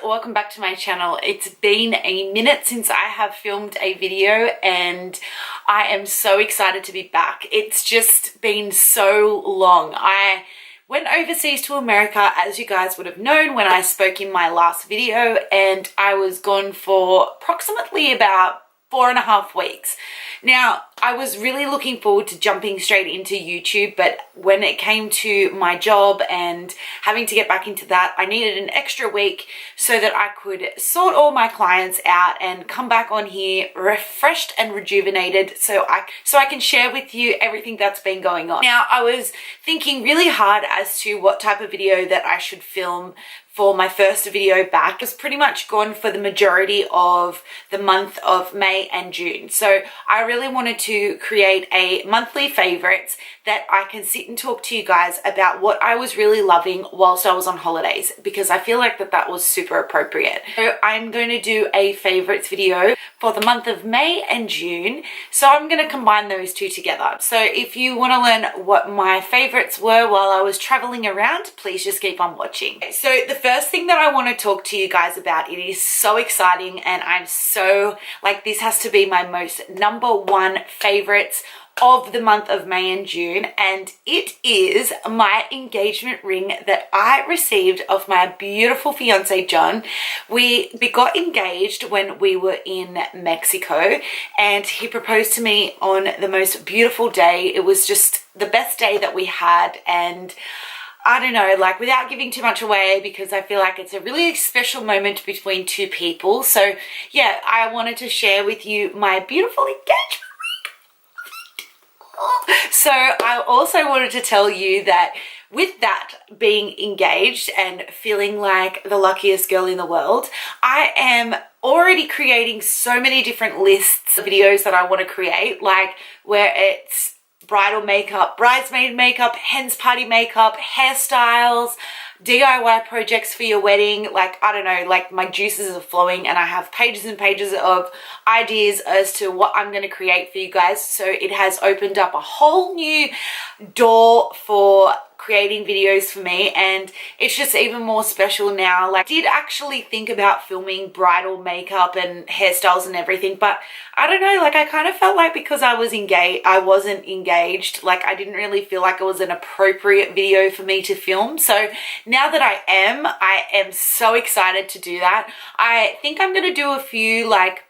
welcome back to my channel. It's been a minute since I have filmed a video and I am so excited to be back. It's just been so long. I went overseas to America, as you guys would have known when I spoke in my last video, and I was gone for approximately about 4.5 weeks. Now, I was really looking forward to jumping straight into YouTube, but when it came to my job and having to get back into that, I needed an extra week so that I could sort all my clients out and come back on here refreshed and rejuvenated so I can share with you everything that's been going on. Now, I was thinking really hard as to what type of video that I should film for my first video back. I was pretty much gone for the majority of the month of May and June. So I really wanted to create a monthly favorites that I can sit and talk to you guys about what I was really loving whilst I was on holidays, because I feel like that was super appropriate. So I'm going to do a favorites video for the month of May and June. So I'm going to combine those two together. So if you want to learn what my favorites were while I was traveling around, please just keep on watching. So the first thing that I want to talk to you guys about, it is so exciting and I'm so like, this has to be my most #1 favorites of the month of May and June, and it is my engagement ring that I received of my beautiful fiance John. We got engaged when we were in Mexico and he proposed to me on the most beautiful day. It was just the best day that we had, and I don't know, like, without giving too much away, because I feel like it's a really special moment between two people. So yeah, I wanted to share with you my beautiful engagement. So I also wanted to tell you that with that being engaged and feeling like the luckiest girl in the world, I am already creating so many different lists of videos that I want to create, like where it's bridal makeup, bridesmaid makeup, hen's party makeup, hairstyles, DIY projects for your wedding. Like, I don't know, like my juices are flowing and I have pages and pages of ideas as to what I'm going to create for you guys. So it has opened up a whole new door for creating videos for me, and it's just even more special now. Like, I did actually think about filming bridal makeup and hairstyles and everything, but I don't know, like I kind of felt like because I wasn't engaged, like I didn't really feel like it was an appropriate video for me to film. So now that I am so excited to do that. I think I'm going to do a few like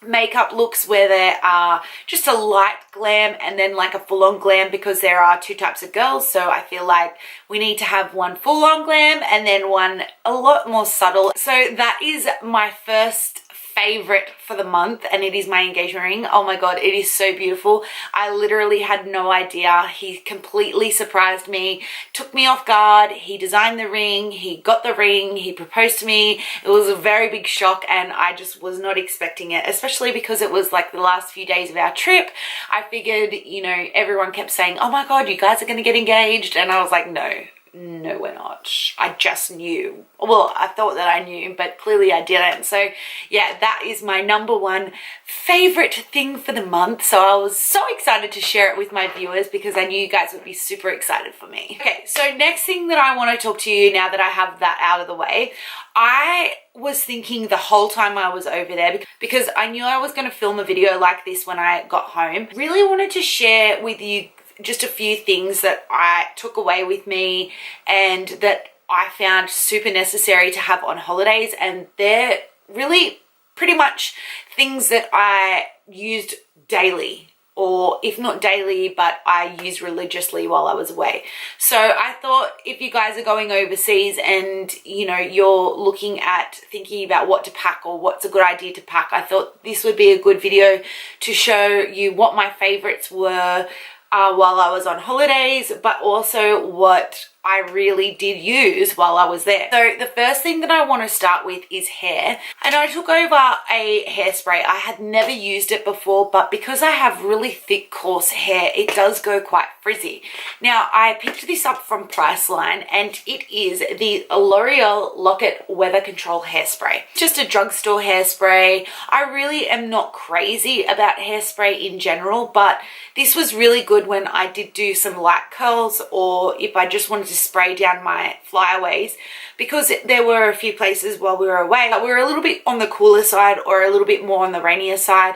makeup looks where there are just a light glam and then like a full-on glam, because there are two types of girls. So I feel like we need to have one full-on glam and then one a lot more subtle. So that is my first favorite for the month, and it is my engagement ring. Oh my god, it is so beautiful. I literally had no idea. He completely surprised me, took me off guard. He designed the ring, he got the ring, he proposed to me. It was a very big shock and I just was not expecting it, especially because it was like the last few days of our trip. I figured, you know, everyone kept saying, oh my god, you guys are going to get engaged, and I was like, no, we're not. I just knew. Well, I thought that I knew, but clearly I didn't. So yeah, that is my #1 favorite thing for the month. So I was so excited to share it with my viewers because I knew you guys would be super excited for me. Okay, so next thing that I want to talk to you, now that I have that out of the way, I was thinking the whole time I was over there, because I knew I was going to film a video like this when I got home. Really wanted to share with you just a few things that I took away with me and that I found super necessary to have on holidays, and they're really pretty much things that I used daily, or if not daily, but I used religiously while I was away. So I thought if you guys are going overseas and, you know, you're looking at thinking about what to pack or what's a good idea to pack, I thought this would be a good video to show you what my favorites were while I was on holidays, but also what I really did use while I was there. So the first thing that I want to start with is hair, and I took over a hairspray. I had never used it before, but because I have really thick coarse hair, it does go quite frizzy. Now I picked this up from Priceline and it is the L'Oreal Lock Weather Control Hairspray. Just a drugstore hairspray. I really am not crazy about hairspray in general, but this was really good when I did do some light curls, or if I just wanted to spray down my flyaways, because there were a few places while we were away that we were a little bit on the cooler side or a little bit more on the rainier side.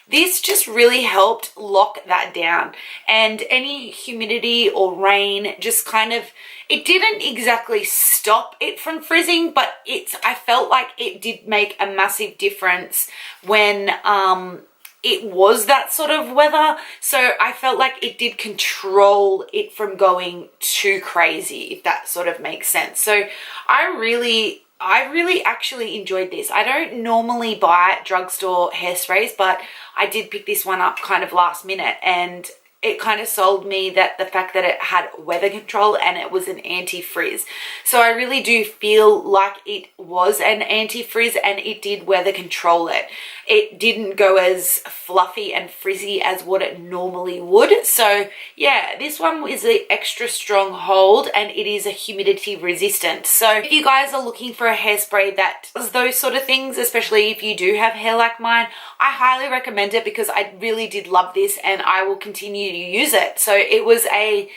This just really helped lock that down, and any humidity or rain just kind of, it didn't exactly stop it from frizzing, but I felt like it did make a massive difference when it was that sort of weather. So I felt like it did control it from going too crazy, if that sort of makes sense. So I really actually enjoyed this. I don't normally buy drugstore hairsprays, but I did pick this one up kind of last minute, and it kind of sold me that the fact that it had weather control and it was an anti-frizz. So I really do feel like it was an anti-frizz and it did weather control it. It didn't go as fluffy and frizzy as what it normally would. So yeah, this one is an extra strong hold and it is a humidity resistant. So if you guys are looking for a hairspray that does those sort of things, especially if you do have hair like mine, I highly recommend it because I really did love this and I will continue to use it. So it was I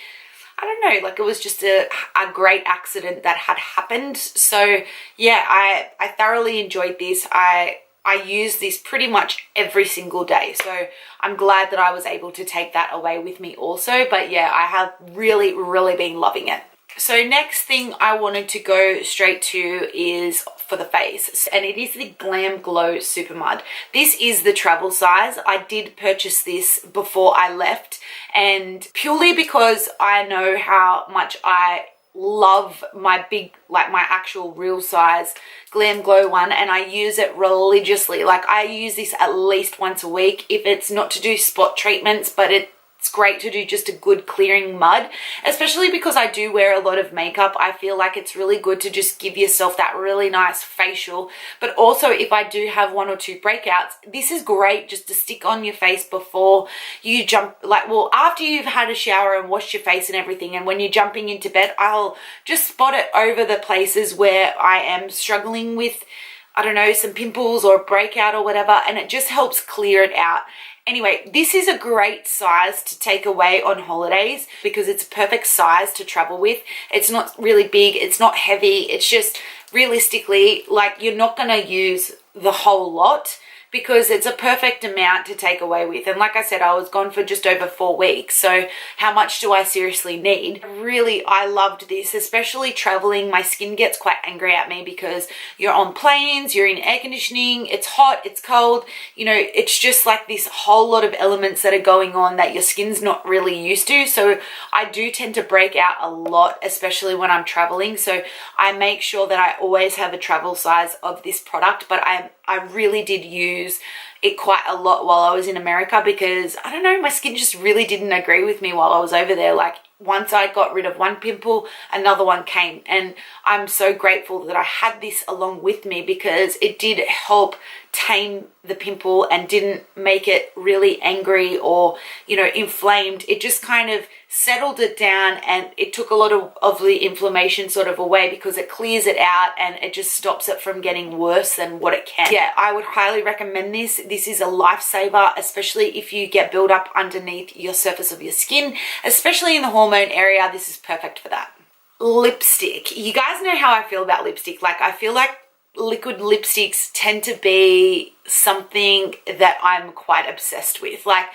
don't know, like it was just a great accident that had happened. So yeah, I thoroughly enjoyed this. I use this pretty much every single day. So I'm glad that I was able to take that away with me also. But yeah, I have really been loving it. So next thing I wanted to go straight to is for the face, and it is the GLAM GLOW Super Mud. This is the travel size. I did purchase this before I left, and purely because I know how much I love my big, like my actual real size GLAM GLOW one, and I use it religiously. Like I use this at least once a week, if it's not to do spot treatments, but it's great to do just a good clearing mud, especially because I do wear a lot of makeup. I feel like it's really good to just give yourself that really nice facial, but also if I do have one or two breakouts, this is great just to stick on your face before you jump, like, well, after you've had a shower and washed your face and everything, and when you're jumping into bed, I'll just spot it over the places where I am struggling with, I don't know, some pimples or a breakout or whatever, and it just helps clear it out. Anyway, this is a great size to take away on holidays because it's a perfect size to travel with. It's not really big, it's not heavy, it's just realistically, like, you're not gonna use the whole lot because it's a perfect amount to take away with. And like I said, I was gone for just over 4 weeks. So how much do I seriously need? Really, I loved this, especially traveling. My skin gets quite angry at me because you're on planes, you're in air conditioning, it's hot, it's cold. You know, it's just like this whole lot of elements that are going on that your skin's not really used to. So I do tend to break out a lot, especially when I'm traveling. So I make sure that I always have a travel size of this product, but I really did use it quite a lot while I was in America because, I don't know, my skin just really didn't agree with me while I was over there. Like, once I got rid of one pimple, another one came, and I'm so grateful that I had this along with me because it did help tame the pimple and didn't make it really angry or, you know, inflamed. It just kind of settled it down and it took a lot of the inflammation sort of away because it clears it out and it just stops it from getting worse than what it can. Yeah, I would highly recommend this. This is a lifesaver, especially if you get buildup underneath your surface of your skin, especially in the hormone area. This is perfect for that. Lipstick. You guys know how I feel about lipstick. Like, I feel like liquid lipsticks tend to be something that I'm quite obsessed with. Like,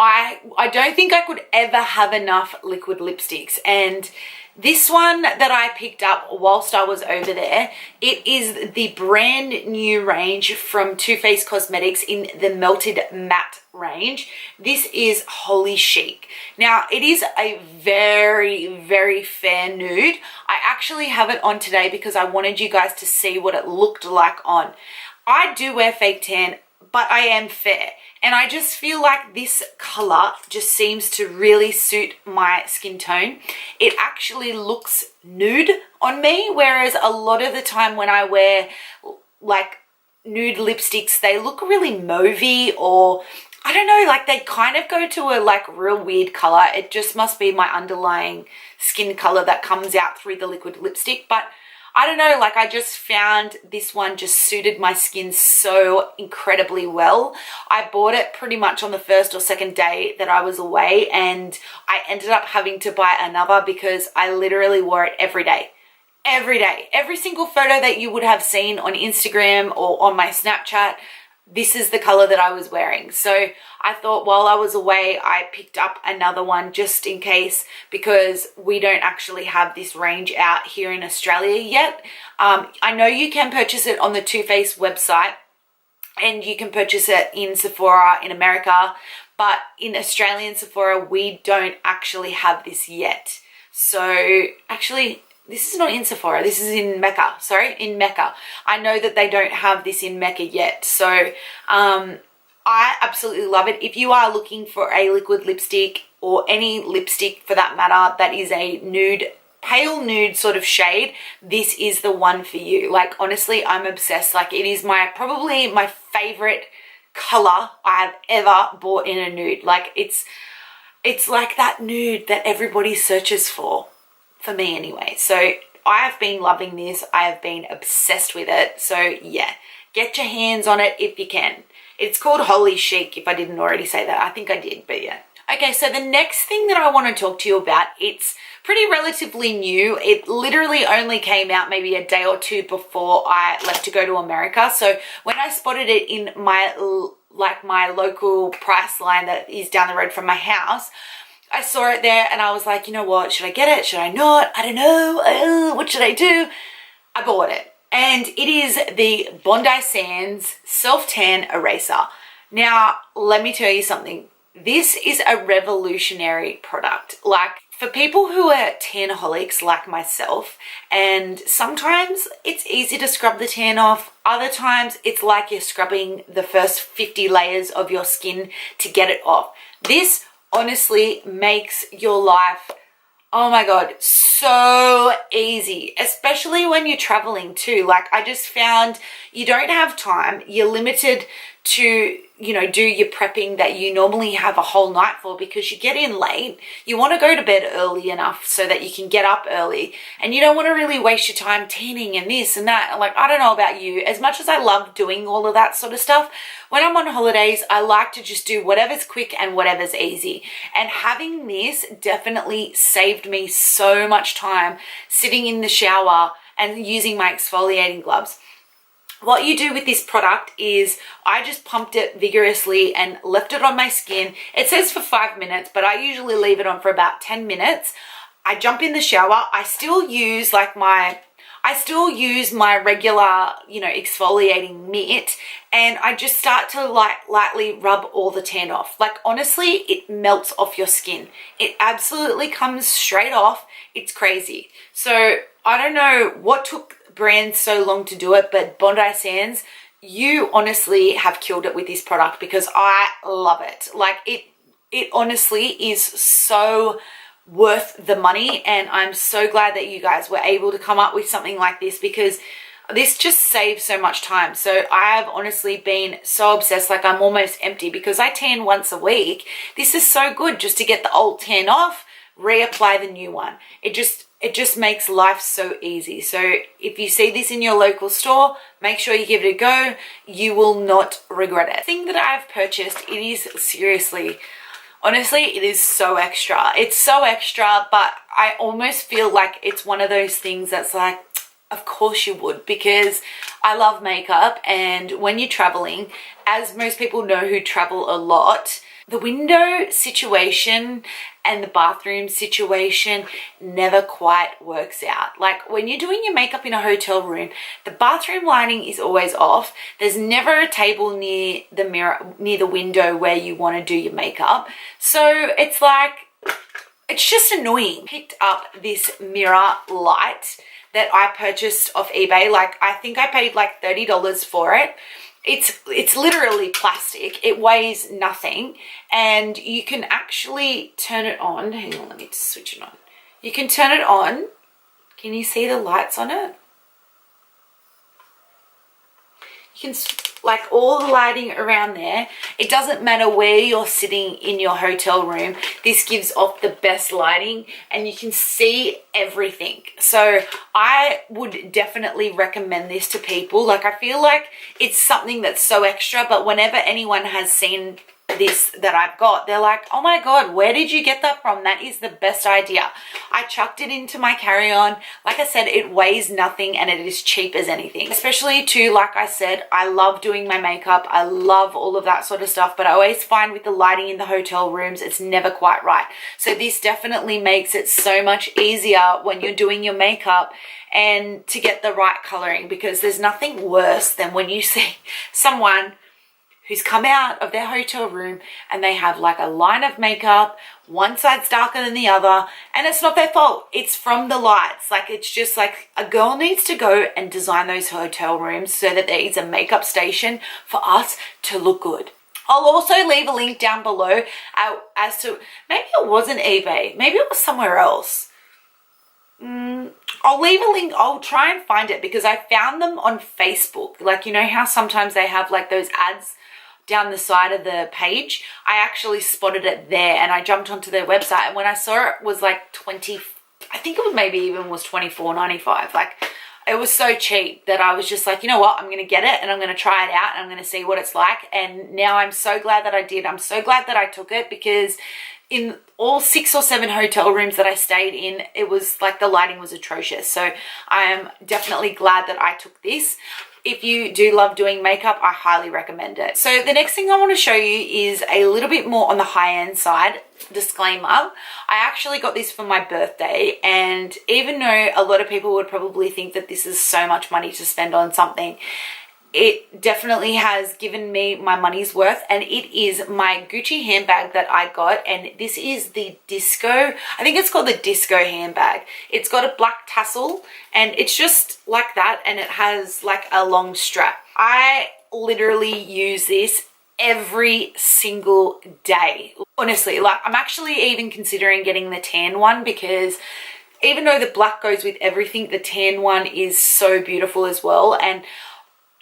I don't think I could ever have enough liquid lipsticks, and this one that I picked up whilst I was over there, it is the brand new range from Too Faced Cosmetics in the Melted Matte range. This is Holy Chic. Now, it is a very fair nude. I actually have it on today because I wanted you guys to see what it looked like on. I do wear fake tan, but I am fair. And I just feel like this color just seems to really suit my skin tone. It actually looks nude on me, whereas a lot of the time when I wear like nude lipsticks, they look really mauvey, or I don't know, like they kind of go to a like real weird color. It just must be my underlying skin color that comes out through the liquid lipstick. But I don't know, like I just found this one just suited my skin so incredibly well. I bought it pretty much on the first or second day that I was away, and I ended up having to buy another because I literally wore it every day. Every day. Every single photo that you would have seen on Instagram or on my Snapchat, this is the color that I was wearing. So I thought while I was away, I picked up another one just in case, because we don't actually have this range out here in Australia yet. I know you can purchase it on the Too Faced website, and you can purchase it in Sephora in America, but in Australian Sephora, we don't actually have this yet. So actually, this is not in Sephora, this is in Mecca, sorry, in Mecca. I know that they don't have this in Mecca yet. So I absolutely love it. If you are looking for a liquid lipstick, or any lipstick for that matter, that is a nude, pale nude sort of shade, this is the one for you. Like honestly, I'm obsessed. Like it is probably my favorite color I've ever bought in a nude. Like it's like that nude that everybody searches for me anyway. So I have been loving this. I have been obsessed with it. So yeah, get your hands on it if you can. It's called Holy Chic, if I didn't already say that. I think I did, but yeah. Okay, so the next thing that I want to talk to you about, it's pretty relatively new. It literally only came out maybe a day or two before I left to go to America. So when I spotted it in my local price line that is down the road from my house, I saw it there and I was like, you know what, should I get it? Should I not? I don't know. What should I do? I bought it. And it is the Bondi Sands Self-Tan Eraser. Now, let me tell you something. This is a revolutionary product. Like for people who are tanaholics like myself, and sometimes it's easy to scrub the tan off. Other times it's like you're scrubbing the first 50 layers of your skin to get it off. This honestly makes your life, oh my God, so easy, especially when you're traveling too. Like I just found you don't have time. You're limited to, you know, do your prepping that you normally have a whole night for, because you get in late. You want to go to bed early enough so that you can get up early, and you don't want to really waste your time tanning and this and that. Like, I don't know about you, as much as I love doing all of that sort of stuff, when I'm on holidays, I like to just do whatever's quick and whatever's easy. And having this definitely saved me so much time sitting in the shower and using my exfoliating gloves. What you do with this product is I just pumped it vigorously and left it on my skin. It says for 5 minutes, but I usually leave it on for about 10 minutes. I jump in the shower. I still use my regular, you know, exfoliating mitt, and I just start to lightly rub all the tan off. Like honestly, it melts off your skin. It absolutely comes straight off. It's crazy. So I don't know what took brands so long to do it, but Bondi Sands, you honestly have killed it with this product, because I love it. Like it honestly is so worth the money, and I'm so glad that you guys were able to come up with something like this, because this just saves so much time. So I have honestly been so obsessed. Like I'm almost empty because I tan once a week. This is so good just to get the old tan off, reapply the new one. It just makes life so easy. So if you see this in your local store, make sure you give it a go. You will not regret it. The thing that I've purchased, it is seriously, honestly, it is so extra. It's so extra, but I almost feel like it's one of those things that's like, of course you would, because I love makeup. And when you're traveling, as most people know who travel a lot, the window situation and the bathroom situation never quite works out. Like when you're doing your makeup in a hotel room, the bathroom lighting is always off. There's never a table near the mirror, near the window where you want to do your makeup. So it's like, it's just annoying. Picked up this mirror light that I purchased off eBay. Like I think I paid like $30 for it. It's literally plastic. It weighs nothing, and you can actually turn it on. Hang on, let me just switch it on. You can turn it on. Can you see the lights on it? You can like all the lighting around there. It doesn't matter where you're sitting in your hotel room. This gives off the best lighting and you can see everything. So I would definitely recommend this to people. Like, I feel like it's something that's so extra, but whenever anyone has seen this that I've got, they're like, oh my god, where did you get that from? That is the best idea. I chucked it into my carry-on. Like I said, it weighs nothing and it is cheap as anything. Especially too, like I said, I love doing my makeup. I love all of that sort of stuff, but I always find with the lighting in the hotel rooms, it's never quite right. So this definitely makes it so much easier when you're doing your makeup and to get the right coloring, because there's nothing worse than when you see someone who's come out of their hotel room and they have like a line of makeup, one side's darker than the other, and it's not their fault. It's from the lights. Like, it's just like a girl needs to go and design those hotel rooms so that there is a makeup station for us to look good. I'll also leave a link down below as to, maybe it wasn't eBay, maybe it was somewhere else. I'll leave a link. I'll try and find it because I found them on Facebook. Like, you know how sometimes they have like those ads down the side of the page? I actually spotted it there and I jumped onto their website, and when I saw it was like 20, I think it was maybe even was $24.95. Like, it was so cheap that I was just like, you know what, I'm going to get it and I'm going to try it out and I'm going to see what it's like. And now I'm so glad that I did. I'm so glad that I took it, because in all 6 or 7 hotel rooms that I stayed in, it was like the lighting was atrocious. So I am definitely glad that I took this. If you do love doing makeup, I highly recommend it. So the next thing I want to show you is a little bit more on the high-end side. Disclaimer, I actually got this for my birthday, and even though a lot of people would probably think that this is so much money to spend on something, it definitely has given me my money's worth, and it is my Gucci handbag that I got, and this is the Disco, I think it's called the Disco handbag. It's got a black tassel and it's just like that, and it has like a long strap. I literally use this every single day, honestly. Like, I'm actually even considering getting the tan one, because even though the black goes with everything, the tan one is so beautiful as well. And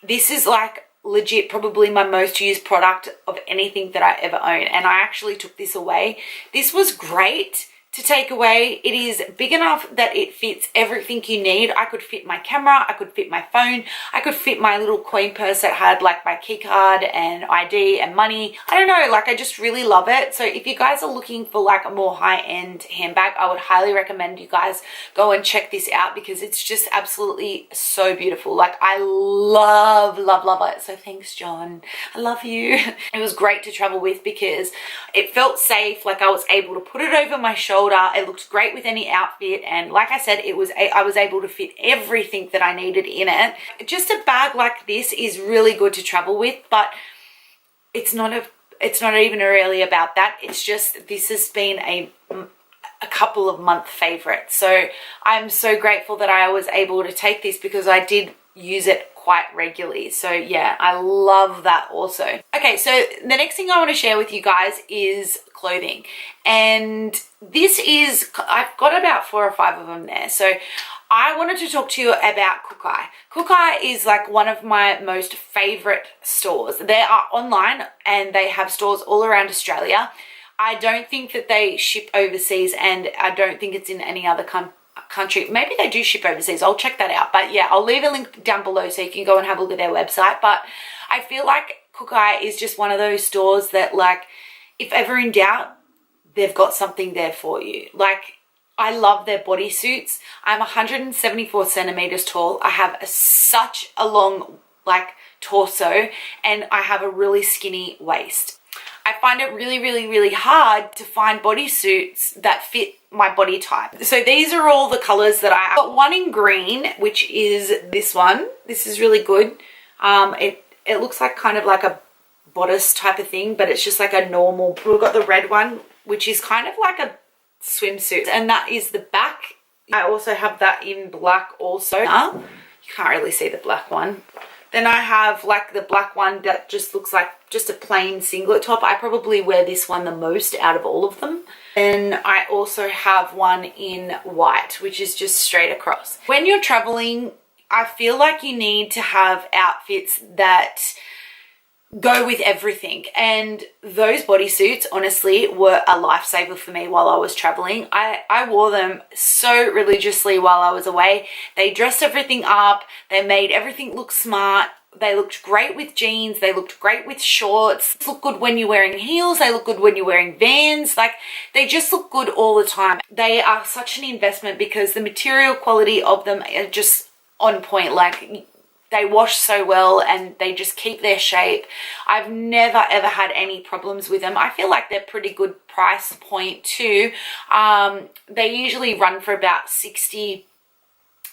this is like legit probably my most used product of anything that I ever own, and I actually took this away. This was great to take away. It is big enough that it fits everything you need. I could fit my camera, I could fit my phone, I could fit my little coin purse that had like my key card and ID and money. I don't know, like, I just really love it. So if you guys are looking for like a more high-end handbag, I would highly recommend you guys go and check this out, because it's just absolutely so beautiful. Like, I love it. So thanks, John, I love you. It was great to travel with because it felt safe. Like, I was able to put it over my shoulder. It looked great with any outfit, and like I said, I was able to fit everything that I needed in it. Just a bag like this is really good to travel with, but it's not even really about that. It's just, this has been a couple of month favorite. So I'm so grateful that I was able to take this, because I did use it quite regularly. So yeah, I love that also. Okay, so the next thing I want to share with you guys is clothing, and this is, I've got about 4 or 5 of them there. So I wanted to talk to you about KOOKAI. KOOKAI is like one of my most favorite stores. They are online and they have stores all around Australia. I don't think that they ship overseas, and I don't think it's in any other country. Maybe they do ship overseas. I'll check that out. But yeah, I'll leave a link down below so you can go and have a look at their website. But I feel like KOOKAI is just one of those stores that, like, if ever in doubt, they've got something there for you. Like, I love their bodysuits. I'm 174 centimeters tall. I have such a long, like, torso, and I have a really skinny waist. I find it really hard to find bodysuits that fit my body type. So these are all the colors that I have. I've got one in green, which is this one. This is really good. It looks like kind of like a bodice type of thing, but it's just like a normal. We've got the red one, which is kind of like a swimsuit, and that is the back. I also have that in black also. You can't really see the black one. Then I have like the black one that just looks like just a plain singlet top. I probably wear this one the most out of all of them. And I also have one in white, which is just straight across. When you're traveling, I feel like you need to have outfits that go with everything. And those bodysuits honestly were a lifesaver for me while I was traveling. I wore them so religiously while I was away. They dressed everything up. They made everything look smart. They looked great with jeans. They looked great with shorts. They look good when you're wearing heels. They look good when you're wearing Vans. Like, they just look good all the time. They are such an investment because the material quality of them are just on point. Like, they wash so well and they just keep their shape. I've never ever had any problems with them. I feel like they're pretty good price point too. They usually run for about $50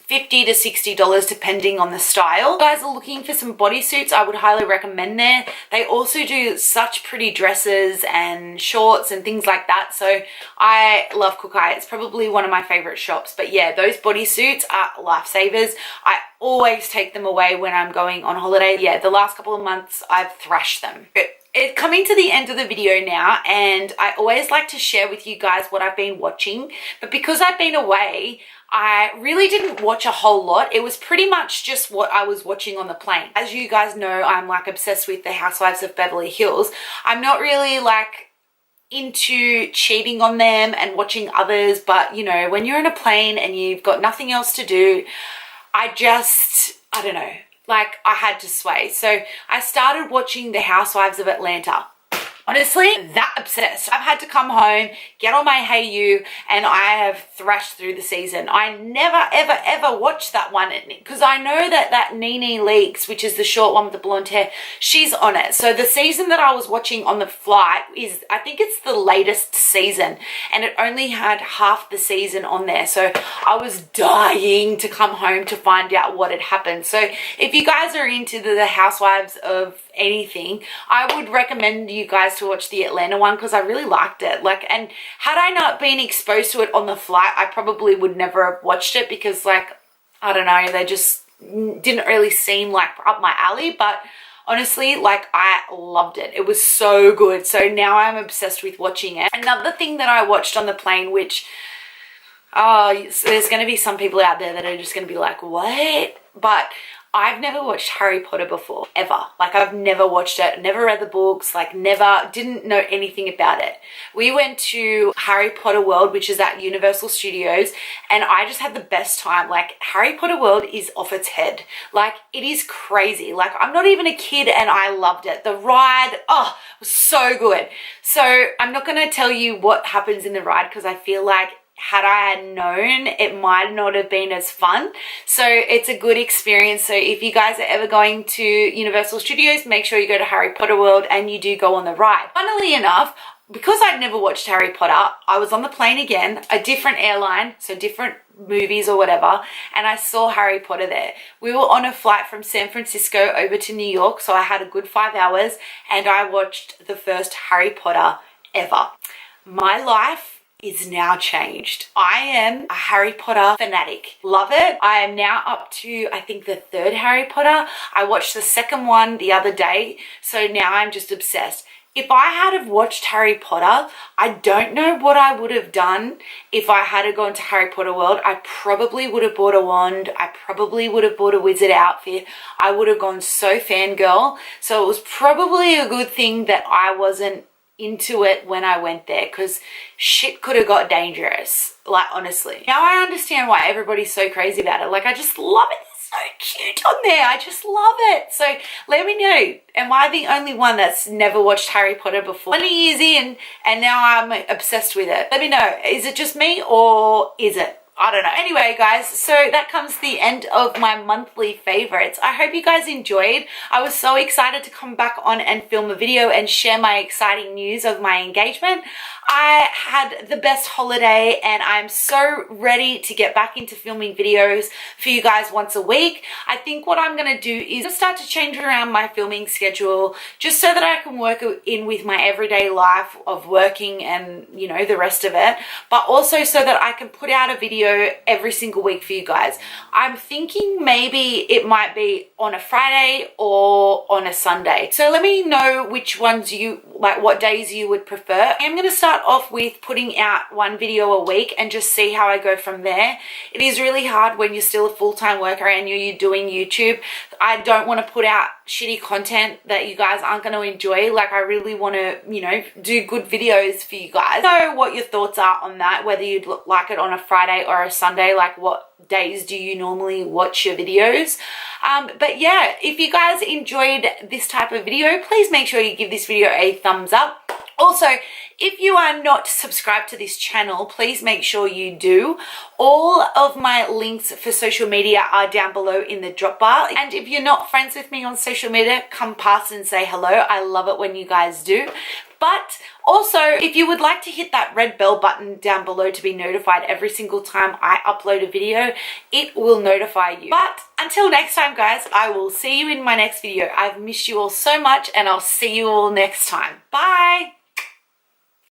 to $60 depending on the style. If you guys are looking for some bodysuits, I would highly recommend there. They also do such pretty dresses and shorts and things like that. So I love KOOKAI. It's probably one of my favorite shops. But yeah, those bodysuits are lifesavers. I always take them away when I'm going on holiday. Yeah, the last couple of months I've thrashed them. It's coming to the end of the video now, and I always like to share with you guys what I've been watching. But because I've been away, I really didn't watch a whole lot. It was pretty much just what I was watching on the plane. As you guys know, I'm like obsessed with the Housewives of Beverly Hills. I'm not really like into cheating on them and watching others, but you know, when you're in a plane and you've got nothing else to do, I don't know, like I had to sway. So I started watching the Housewives of Atlanta. Honestly, that obsessed. I've had to come home, get on my Hey You, and I have thrashed through the season. I never, ever, ever watched that one because I know that Nene Leakes, which is the short one with the blonde hair, she's on it. So the season that I was watching on the flight is, I think it's the latest season, and it only had half the season on there. So I was dying to come home to find out what had happened. So if you guys are into the Housewives of anything, I would recommend you guys to watch the Atlanta one because I really liked it. Like, and had I not been exposed to it on the flight, I probably would never have watched it because, like, I don't know, they just didn't really seem like up my alley. But honestly, like, I loved it. It was so good. So now I'm obsessed with watching it. Another thing that I watched on the plane, which there's going to be some people out there that are just going to be like, what? But I've never watched Harry Potter before, ever. Like, I've never watched it, never read the books, like didn't know anything about it. We went to Harry Potter World, which is at Universal Studios, and I just had the best time. Like, Harry Potter World is off its head. Like, it is crazy. Like, I'm not even a kid and I loved it. The ride, was so good. So I'm not going to tell you what happens in the ride because I feel like had I known, it might not have been as fun. So it's a good experience. So if you guys are ever going to Universal Studios, make sure you go to Harry Potter World and you do go on the ride. Funnily enough, because I'd never watched Harry Potter, I was on the plane again, a different airline, so different movies or whatever, and I saw Harry Potter there. We were on a flight from San Francisco over to New York, so I had a good 5 hours, and I watched the first Harry Potter ever. My life is now changed. I am a Harry Potter fanatic. Love it. I am now up to, I think, the 3rd Harry Potter. I watched the 2nd one the other day, so now I'm just obsessed. If I had have watched Harry Potter, I don't know what I would have done if I had gone to Harry Potter World. I probably would have bought a wand. I probably would have bought a wizard outfit. I would have gone so fangirl. So it was probably a good thing that I wasn't into it when I went there because shit could have got dangerous, like, honestly. Now I understand why everybody's so crazy about it. Like, I just love it. It's so cute on there. I just love it. So let me know, am I the only one that's never watched Harry Potter before? 20 years in and now I'm obsessed with it. Let me know, is it just me or is it? I don't know. Anyway, guys, so that comes to the end of my monthly favorites. I hope you guys enjoyed. I was so excited to come back on and film a video and share my exciting news of my engagement. I had the best holiday and I'm so ready to get back into filming videos for you guys once a week. I think what I'm going to do is start to change around my filming schedule just so that I can work in with my everyday life of working and, you know, the rest of it, but also so that I can put out a video every single week for you guys. I'm thinking maybe it might be on a Friday or on a Sunday. So let me know which ones you like, what days you would prefer. I'm going to start off with putting out one video a week and just see how I go from there. It is really hard when you're still a full-time worker and you're doing YouTube. I don't want to put out shitty content that you guys aren't going to enjoy. Like, I really want to, you know, do good videos for you guys. Know what your thoughts are on that, whether you'd like it on a Friday or a Sunday. Like, what days do you normally watch your videos? But yeah, if you guys enjoyed this type of video, please make sure you give this video a thumbs up. Also, if you are not subscribed to this channel, please make sure you do. All of my links for social media are down below in the drop bar. And if you're not friends with me on social media, come past and say hello. I love it when you guys do. But also, if you would like to hit that red bell button down below to be notified every single time I upload a video, it will notify you. But until next time, guys, I will see you in my next video. I've missed you all so much, and I'll see you all next time. Bye!